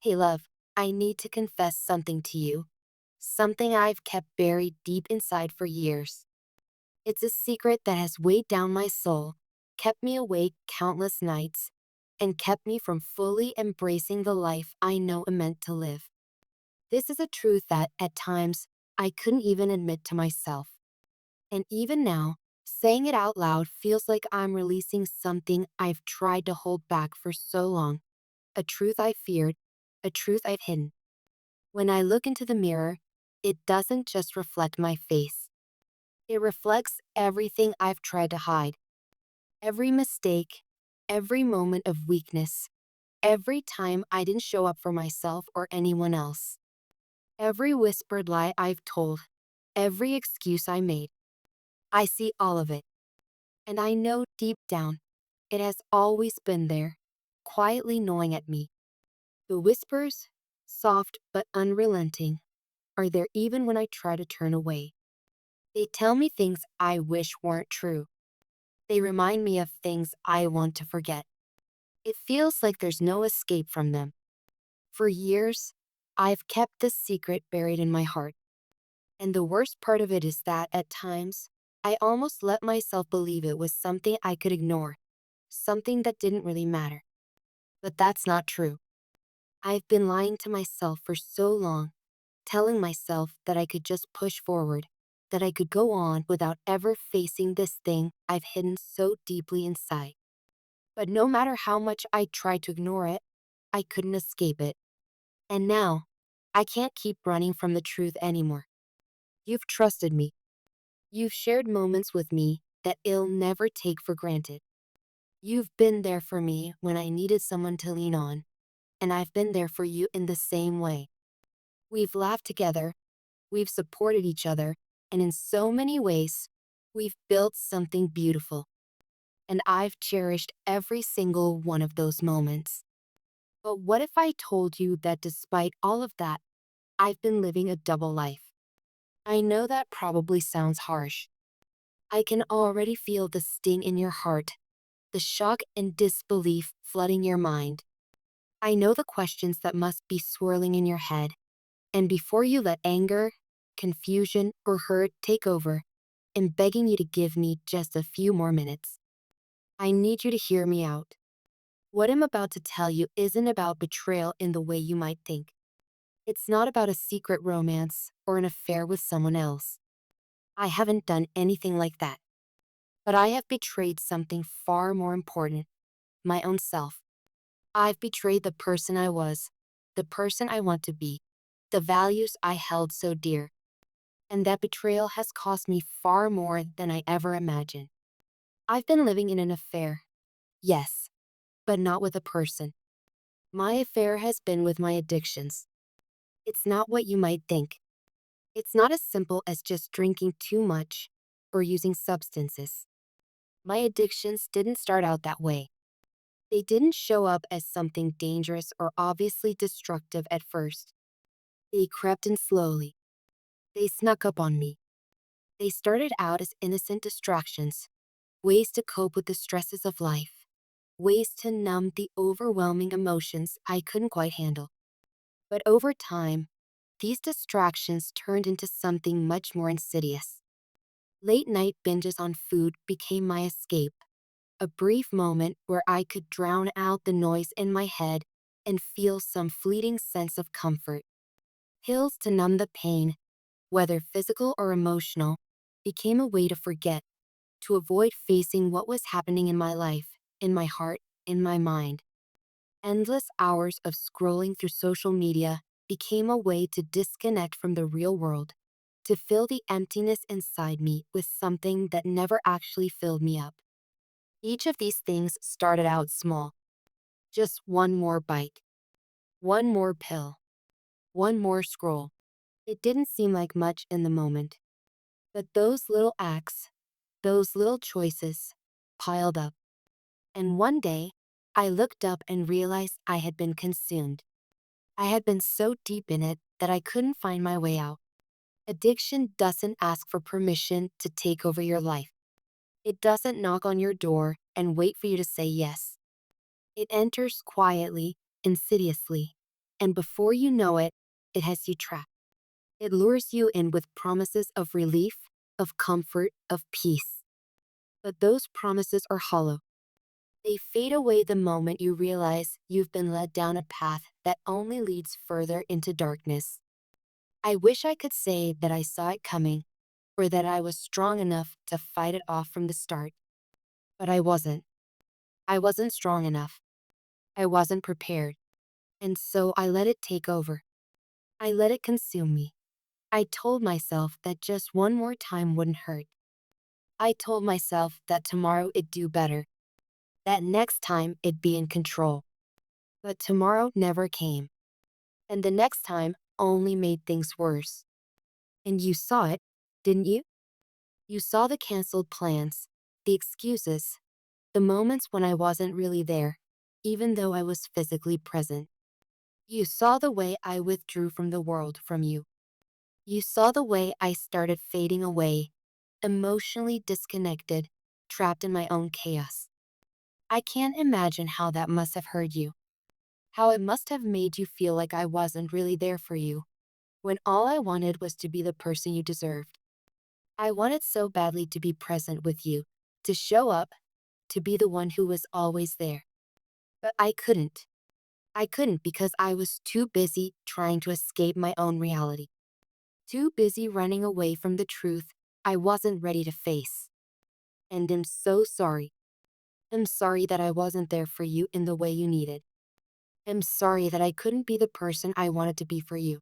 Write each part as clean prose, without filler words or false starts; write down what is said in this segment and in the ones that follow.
Hey, love, I need to confess something to you. Something I've kept buried deep inside for years. It's a secret that has weighed down my soul, kept me awake countless nights, and kept me from fully embracing the life I know I'm meant to live. This is a truth that, at times, I couldn't even admit to myself. And even now, saying it out loud feels like I'm releasing something I've tried to hold back for so long. A truth I feared, a truth I've hidden. When I look into the mirror, it doesn't just reflect my face. It reflects everything I've tried to hide. Every mistake, every moment of weakness, every time I didn't show up for myself or anyone else. Every whispered lie I've told, every excuse I made. I see all of it, and I know deep down, it has always been there, quietly gnawing at me. The whispers, soft but unrelenting, are there even when I try to turn away. They tell me things I wish weren't true. They remind me of things I want to forget. It feels like there's no escape from them. For years, I've kept this secret buried in my heart. And the worst part of it is that at times, I almost let myself believe it was something I could ignore, something that didn't really matter. But that's not true. I've been lying to myself for so long, telling myself that I could just push forward, that I could go on without ever facing this thing I've hidden so deeply inside. But no matter how much I tried to ignore it, I couldn't escape it. And now, I can't keep running from the truth anymore. You've trusted me. You've shared moments with me that I'll never take for granted. You've been there for me when I needed someone to lean on, and I've been there for you in the same way. We've laughed together, we've supported each other, and in so many ways, we've built something beautiful. And I've cherished every single one of those moments. But what if I told you that despite all of that, I've been living a double life? I know that probably sounds harsh. I can already feel the sting in your heart, the shock and disbelief flooding your mind. I know the questions that must be swirling in your head. And before you let anger, confusion, or hurt take over, I'm begging you to give me just a few more minutes. I need you to hear me out. What I'm about to tell you isn't about betrayal in the way you might think. It's not about a secret romance or an affair with someone else. I haven't done anything like that. But I have betrayed something far more important, my own self. I've betrayed the person I was, the person I want to be, the values I held so dear. And that betrayal has cost me far more than I ever imagined. I've been living in an affair, yes, but not with a person. My affair has been with my addictions. It's not what you might think. It's not as simple as just drinking too much or using substances. My addictions didn't start out that way. They didn't show up as something dangerous or obviously destructive at first. They crept in slowly. They snuck up on me. They started out as innocent distractions, ways to cope with the stresses of life, ways to numb the overwhelming emotions I couldn't quite handle. But over time, these distractions turned into something much more insidious. Late night binges on food became my escape, a brief moment where I could drown out the noise in my head and feel some fleeting sense of comfort. Pills to numb the pain, whether physical or emotional, became a way to forget, to avoid facing what was happening in my life, in my heart, in my mind. Endless hours of scrolling through social media became a way to disconnect from the real world, to fill the emptiness inside me with something that never actually filled me up. Each of these things started out small. Just one more bite, one more pill, one more scroll. It didn't seem like much in the moment, but those little acts, those little choices, piled up. And one day, I looked up and realized I had been consumed. I had been so deep in it that I couldn't find my way out. Addiction doesn't ask for permission to take over your life. It doesn't knock on your door and wait for you to say yes. It enters quietly, insidiously, And before you know it, it has you trapped. It lures you in with promises of relief, of comfort, of peace. But those promises are hollow. They fade away the moment you realize you've been led down a path that only leads further into darkness. I wish I could say that I saw it coming, or that I was strong enough to fight it off from the start. But I wasn't. I wasn't strong enough. I wasn't prepared. And so I let it take over. I let it consume me. I told myself that just one more time wouldn't hurt. I told myself that tomorrow it'd do better, that next time it'd be in control. But tomorrow never came. And the next time only made things worse. And you saw it, didn't you? You saw the canceled plans, the excuses, the moments when I wasn't really there, even though I was physically present. You saw the way I withdrew from the world from you. You saw the way I started fading away, emotionally disconnected, trapped in my own chaos. I can't imagine how that must have hurt you. How it must have made you feel like I wasn't really there for you, when all I wanted was to be the person you deserved. I wanted so badly to be present with you, to show up, to be the one who was always there. But I couldn't. I couldn't because I was too busy trying to escape my own reality. Too busy running away from the truth I wasn't ready to face. And I'm so sorry. I'm sorry that I wasn't there for you in the way you needed. I'm sorry that I couldn't be the person I wanted to be for you.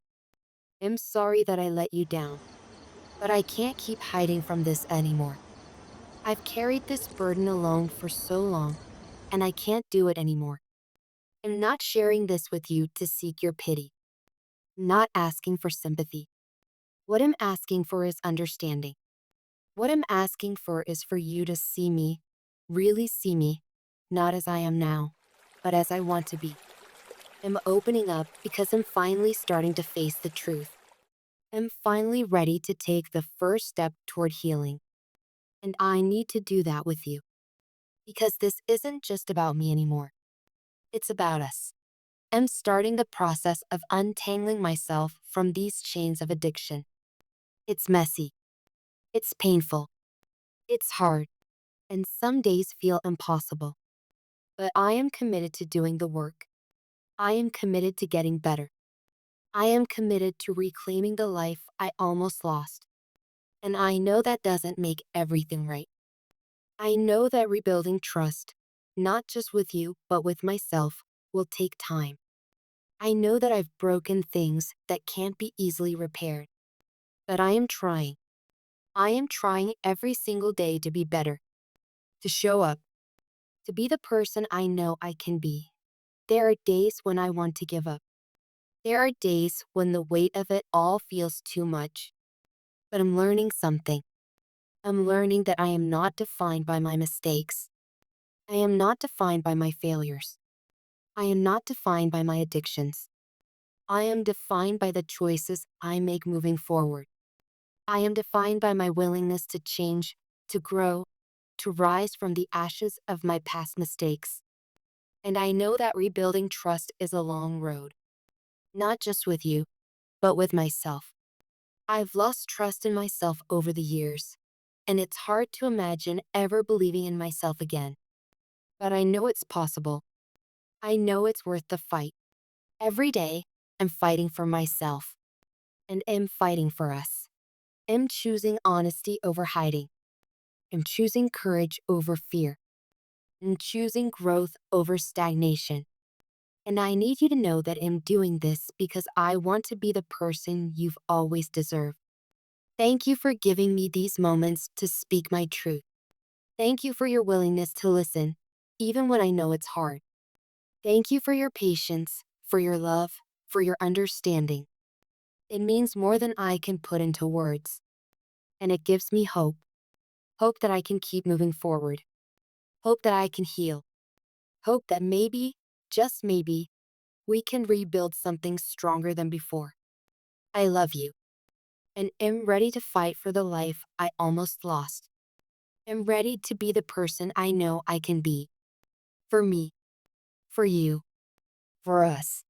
I'm sorry that I let you down. But I can't keep hiding from this anymore. I've carried this burden alone for so long, and I can't do it anymore. I'm not sharing this with you to seek your pity. I'm not asking for sympathy. What I'm asking for is understanding. What I'm asking for is for you to see me, really see me, not as I am now, but as I want to be. I'm opening up because I'm finally starting to face the truth. I'm finally ready to take the first step toward healing. And I need to do that with you. Because this isn't just about me anymore. It's about us. I'm starting the process of untangling myself from these chains of addiction. It's messy. It's painful. It's hard. And some days feel impossible. But I am committed to doing the work. I am committed to getting better. I am committed to reclaiming the life I almost lost. And I know that doesn't make everything right. I know that rebuilding trust, not just with you, but with myself, will take time. I know that I've broken things that can't be easily repaired. But I am trying. I am trying every single day to be better, to show up, to be the person I know I can be. There are days when I want to give up. There are days when the weight of it all feels too much. But I'm learning something. I'm learning that I am not defined by my mistakes. I am not defined by my failures. I am not defined by my addictions. I am defined by the choices I make moving forward. I am defined by my willingness to change, to grow, to rise from the ashes of my past mistakes. And I know that rebuilding trust is a long road. Not just with you, but with myself. I've lost trust in myself over the years, and it's hard to imagine ever believing in myself again. But I know it's possible. I know it's worth the fight. Every day, I'm fighting for myself, and am fighting for us. I'm choosing honesty over hiding. I'm choosing courage over fear. I'm choosing growth over stagnation. And I need you to know that I'm doing this because I want to be the person you've always deserved. Thank you for giving me these moments to speak my truth. Thank you for your willingness to listen, even when I know it's hard. Thank you for your patience, for your love, for your understanding. It means more than I can put into words. And it gives me hope. Hope that I can keep moving forward. Hope that I can heal. Hope that maybe, just maybe, we can rebuild something stronger than before. I love you. And am ready to fight for the life I almost lost. I'm ready to be the person I know I can be. For me. For you. For us.